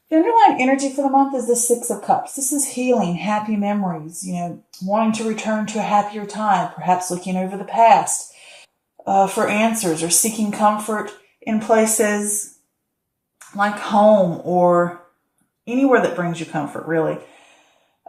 The underlying energy for the month is the Six of Cups. This is healing, happy memories, wanting to return to a happier time, perhaps looking over the past for answers, or seeking comfort in places like home or anywhere that brings you comfort, really.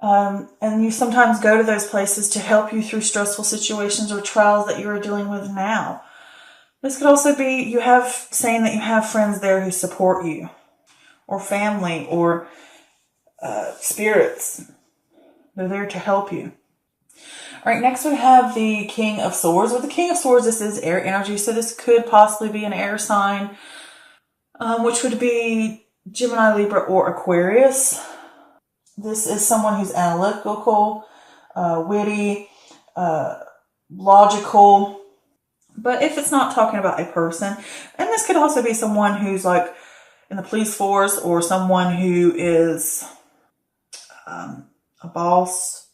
And you sometimes go to those places to help you through stressful situations or trials that you are dealing with now. This could also be saying that you have friends there who support you, or family, or spirits. They're there to help you. All right, next we have the King of Swords. With the King of Swords, this is air energy, so this could possibly be an air sign, which would be Gemini, Libra, or Aquarius. This is someone who's analytical, witty, logical. But if it's not talking about a person, and this could also be someone who's like in the police force, or someone who is a boss.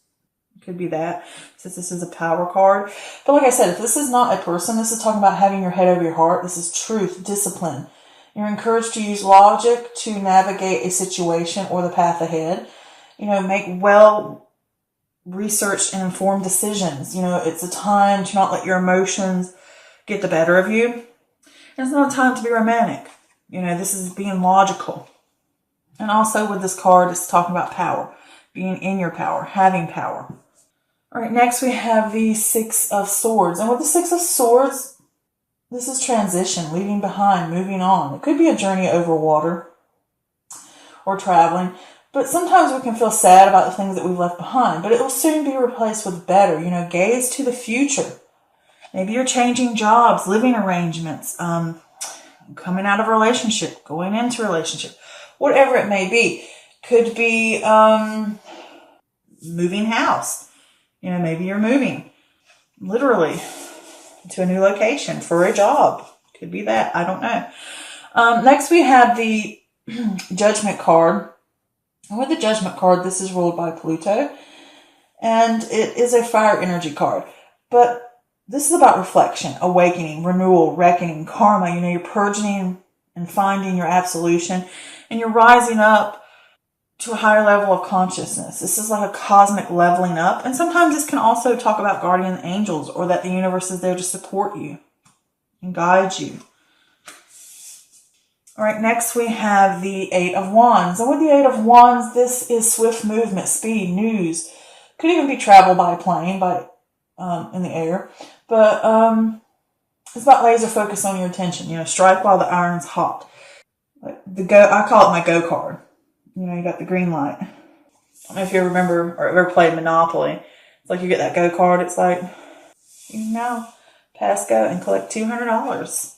It could be that, since this is a power card. But like I said, if this is not a person, this is talking about having your head over your heart. This is truth, discipline. You're encouraged to use logic to navigate a situation or the path ahead. Make well-researched and informed decisions. It's a time to not let your emotions get the better of you. And it's not a time to be romantic. This is being logical. And also with this card, it's talking about power. Being in your power, having power. All right, next we have the Six of Swords. And with the Six of Swords, this is transition, leaving behind, moving on. It could be a journey over water or traveling. But sometimes we can feel sad about the things that we've left behind. But it will soon be replaced with better. Gaze to the future. Maybe you're changing jobs, living arrangements, coming out of a relationship, going into a relationship, whatever it may be. Could be moving house. Maybe you're moving literally to a new location for a job. Could be that. I don't know. Next we have the Judgment card. And with the Judgment card, this is ruled by Pluto. And it is a fire energy card. But this is about reflection, awakening, renewal, reckoning, karma. You're purging and finding your absolution. And you're rising up to a higher level of consciousness. This is like a cosmic leveling up. And sometimes this can also talk about guardian angels, or that the universe is there to support you and guide you. All right, next we have the Eight of Wands. And with the Eight of Wands, this is swift movement, speed, news. Could even be travel by plane, in the air. But it's about laser focus on your attention. Strike while the iron's hot. I call it my go card. You got the green light. I don't know if you remember or ever played Monopoly. It's like you get that go card. It's like, now pass go and collect $200.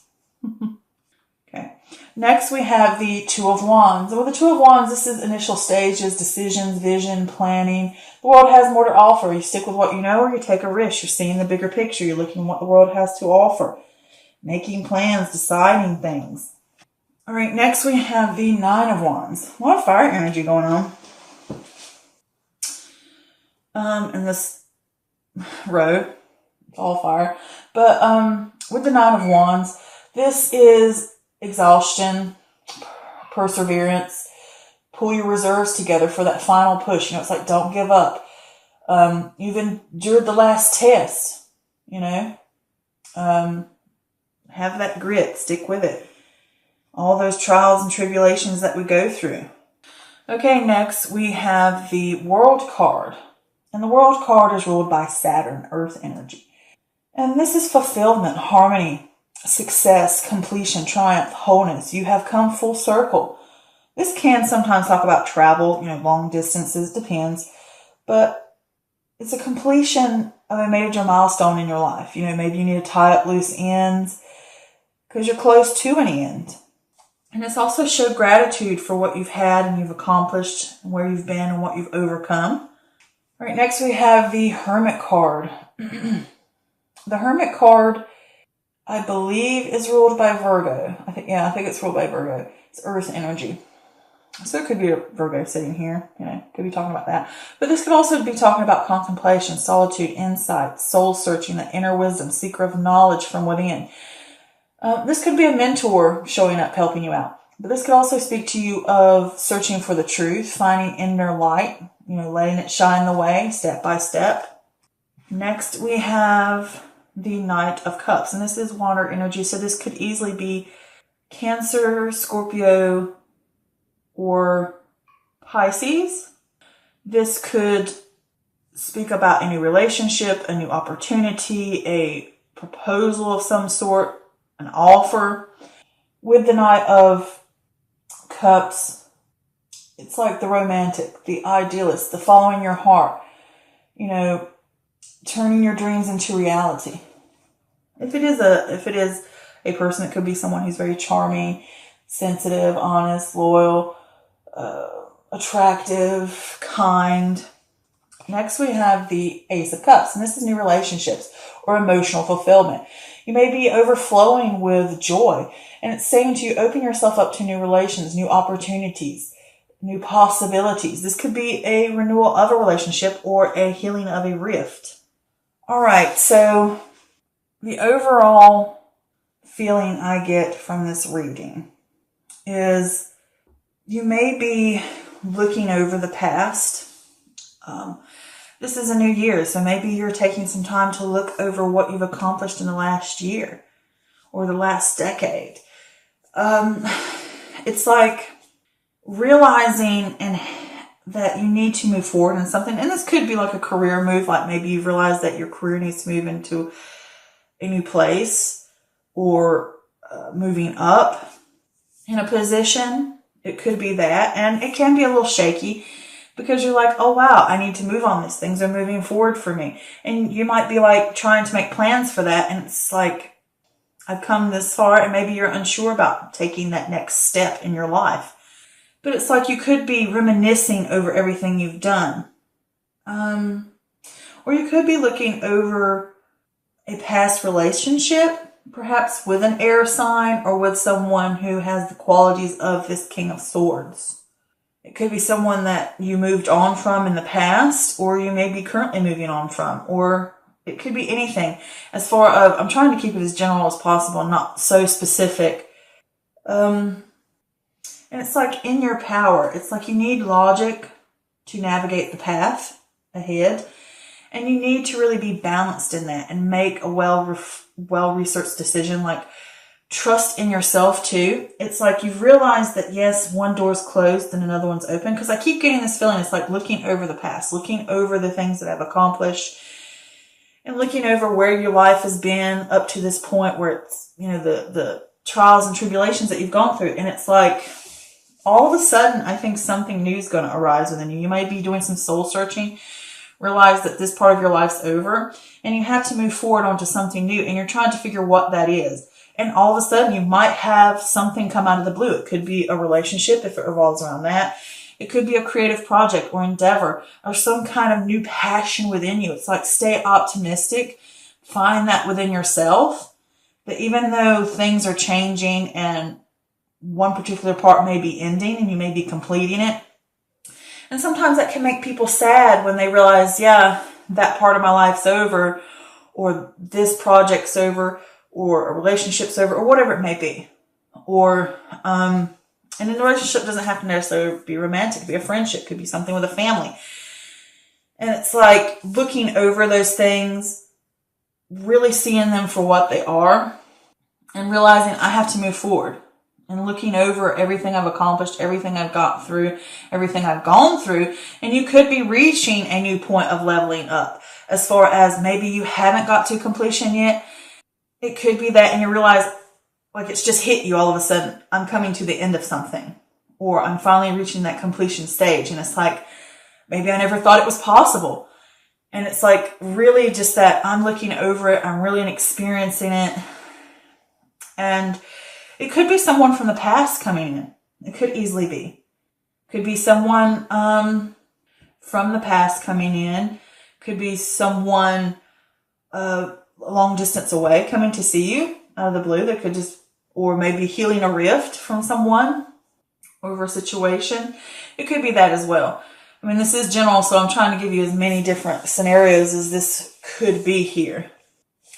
Okay. Next we have the Two of Wands. And with the Two of Wands, this is initial stages, decisions, vision, planning. The world has more to offer. You stick with what you know, or you take a risk. You're seeing the bigger picture. You're looking at what the world has to offer. Making plans, deciding things. All right, next we have the Nine of Wands. A lot of fire energy going on in this row. It's all fire. But with the Nine of Wands, this is exhaustion, perseverance. Pull your reserves together for that final push. It's like, don't give up. You've endured the last test. Have that grit. Stick with it. All those trials and tribulations that we go through. Okay, next we have the World card. And the World card is ruled by Saturn, Earth energy. And this is fulfillment, harmony, success, completion, triumph, wholeness. You have come full circle. This can sometimes talk about travel, long distances, depends. But it's a completion of a major milestone in your life. Maybe you need to tie up loose ends because you're close to an end. And it's also show gratitude for what you've had and you've accomplished, and where you've been and what you've overcome. All right, next we have the Hermit card. The Hermit card, I believe, is ruled by Virgo. I think it's ruled by Virgo. It's Earth energy. So it could be a Virgo sitting here, could be talking about that. But this could also be talking about contemplation, solitude, insight, soul searching, the inner wisdom, seeker of knowledge from within. This could be a mentor showing up, helping you out. But this could also speak to you of searching for the truth, finding inner light, letting it shine the way step by step. Next, we have the Knight of Cups, and this is water energy. So this could easily be Cancer, Scorpio, or Pisces. This could speak about a new relationship, a new opportunity, a proposal of some sort, an offer. With the Knight of Cups, it's like the romantic, the idealist, the following your heart, turning your dreams into reality. If it is a person, it could be someone who's very charming, sensitive, honest, loyal, attractive, kind. Next, we have the Ace of Cups, and this is new relationships or emotional fulfillment. You may be overflowing with joy, and it's saying to you, open yourself up to new relations, new opportunities, new possibilities. This could be a renewal of a relationship or a healing of a rift. All right, so the overall feeling I get from this reading is you may be looking over the past. This is a new year, so maybe you're taking some time to look over what you've accomplished in the last year or the last decade. It's like realizing that you need to move forward in something, and this could be like a career move, like maybe you've realized that your career needs to move into a new place or moving up in a position. It could be that, and it can be a little shaky because you're like, oh wow, I need to move on this. Things are moving forward for me. And you might be like trying to make plans for that, and it's like, I've come this far, and maybe you're unsure about taking that next step in your life. But it's like you could be reminiscing over everything you've done. Or you could be looking over a past relationship, perhaps with an air sign or with someone who has the qualities of this King of Swords. It could be someone that you moved on from in the past, or you may be currently moving on from, or it could be anything. As far as, I'm trying to keep it as general as possible, not so specific. And it's like in your power. It's like you need logic to navigate the path ahead. And you need to really be balanced in that and make a well-researched decision. Like, trust in yourself too. It's like you've realized that yes, one door's closed and another one's open. Because I keep getting this feeling. It's like looking over the past, looking over the things that I've accomplished, and looking over where your life has been up to this point, where it's, the trials and tribulations that you've gone through. And it's like, all of a sudden, I think something new is going to arise within you. You might be doing some soul searching, realize that this part of your life's over, and you have to move forward onto something new, and you're trying to figure what that is. And all of a sudden, you might have something come out of the blue. It could be a relationship, if it revolves around that. It could be a creative project or endeavor or some kind of new passion within you. It's like, stay optimistic. Find that within yourself. That even though things are changing and one particular part may be ending and you may be completing it. And sometimes that can make people sad when they realize, yeah, that part of my life's over, or this project's over, or a relationship's over, or whatever it may be. Or, and then the relationship doesn't have to necessarily be romantic. It could be a friendship. It could be something with a family. And it's like looking over those things, really seeing them for what they are, and realizing I have to move forward. And looking over everything I've accomplished, everything I've got through, everything I've gone through. And you could be reaching a new point of leveling up. As far as maybe you haven't got to completion yet. It could be that, and you realize, like, it's just hit you all of a sudden. I'm coming to the end of something. Or I'm finally reaching that completion stage. And it's like, maybe I never thought it was possible. And it's like really just that I'm looking over it. I'm really experiencing it. And it could be someone from the past coming in. It could easily be. Could be someone from the past coming in. Could be someone a long distance away coming to see you out of the blue. That could just, or maybe healing a rift from someone over a situation. It could be that as well. I mean, this is general, so I'm trying to give you as many different scenarios as this could be here.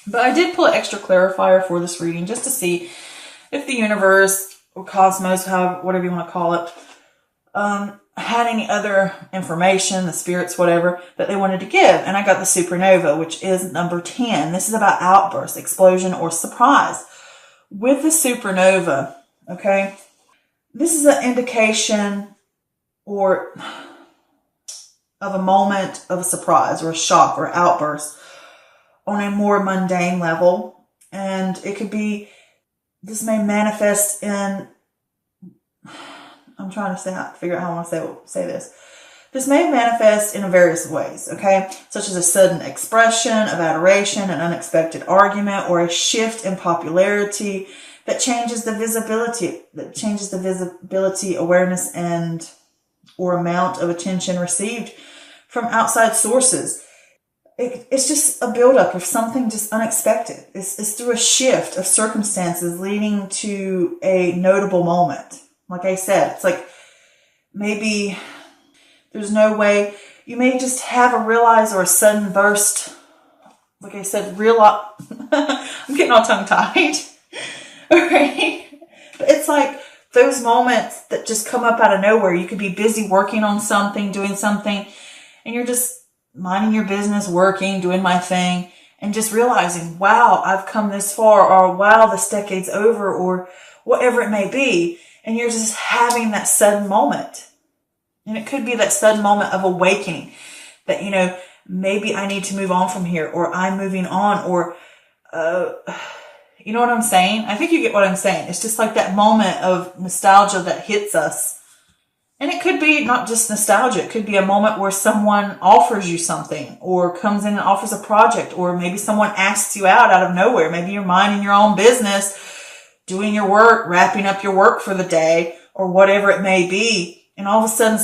But I did pull an extra clarifier for this reading just to see if the universe or cosmos, however, whatever you want to call it, had any other information, the spirits, whatever, that they wanted to give. And I got the supernova, which is number 10. This is about outburst, explosion, or surprise. With the supernova, okay, this is an indication or of a moment of a surprise or a shock or outburst on a more mundane level. And it could be, this may manifest in, I'm trying to figure out how I want to say this. This may manifest in various ways, okay? Such as a sudden expression of adoration, an unexpected argument, or a shift in popularity that changes the visibility, awareness, and or amount of attention received from outside sources. It's just a buildup of something just unexpected. It's through a shift of circumstances leading to a notable moment. Like I said, it's like maybe there's no way. You may just have a realize or a sudden burst. Like I said, I'm getting all tongue-tied. Okay? But it's like those moments that just come up out of nowhere. You could be busy working on something, doing something, and you're just minding your business, working, doing my thing, and just realizing, wow, I've come this far, or wow, this decade's over, or whatever it may be. And you're just having that sudden moment. And it could be that sudden moment of awakening that, you know, maybe I need to move on from here, or I'm moving on, or, you know what I'm saying? I think you get what I'm saying. It's just like that moment of nostalgia that hits us. And it could be not just nostalgia. It could be a moment where someone offers you something, or comes in and offers a project, or maybe someone asks you out of nowhere. Maybe you're minding your own business, doing your work, wrapping up your work for the day, or whatever it may be. And all of a sudden,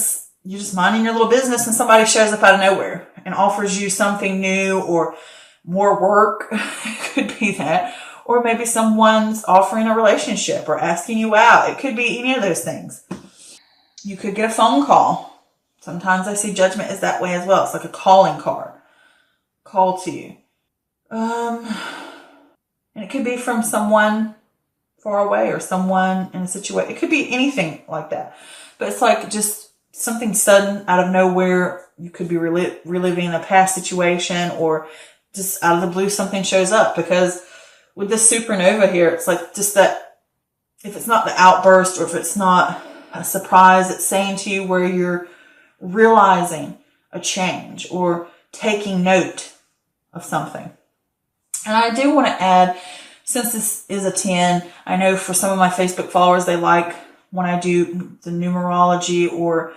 you're just minding your little business and somebody shows up out of nowhere and offers you something new or more work. It could be that. Or maybe someone's offering a relationship or asking you out. It could be any of those things. You could get a phone call. Sometimes I see judgment as that way as well. It's like a calling card. Call to you. And it could be from someone far away or someone in a situation. It could be anything like that. But it's like just something sudden out of nowhere. You could be reliving a past situation, or just out of the blue something shows up. Because with this supernova here, it's like just that, if it's not the outburst or if it's not a surprise, it's saying to you where you're realizing a change or taking note of something. And I do want to add, since this is a 10, I know for some of my Facebook followers, they like when I do the numerology or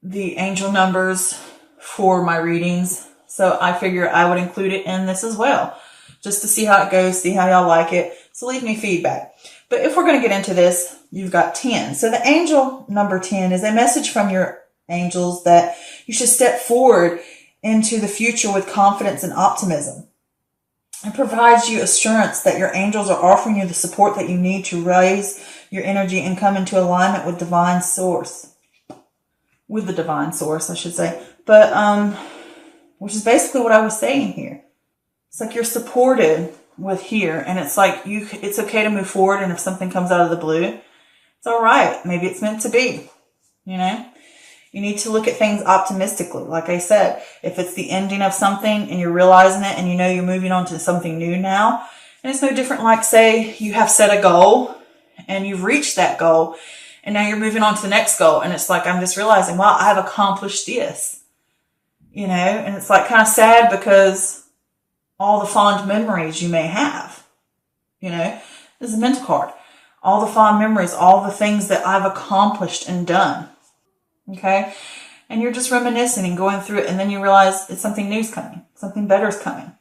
the angel numbers for my readings. So I figure I would include it in this as well, just to see how it goes, see how y'all like it. So leave me feedback. But if we're going to get into this, you've got 10. So the angel number 10 is a message from your angels that you should step forward into the future with confidence and optimism. It provides you assurance that your angels are offering you the support that you need to raise your energy and come into alignment with divine source. With the divine source, I should say. But, which is basically what I was saying here. It's like you're supported with here, and it's like it's okay to move forward, and if something comes out of the blue, it's all right. Maybe it's meant to be, you know? You need to look at things optimistically. Like I said, if it's the ending of something and you're realizing it and you know you're moving on to something new now, and it's no different like, say, you have set a goal and you've reached that goal and now you're moving on to the next goal, and it's like, I'm just realizing, wow, I've accomplished this, you know? And it's like kind of sad because all the fond memories you may have, you know, this is a mental card. All the fond memories, all the things that I've accomplished and done. Okay. And you're just reminiscing and going through it. And then you realize it's something new's coming. Something better's coming.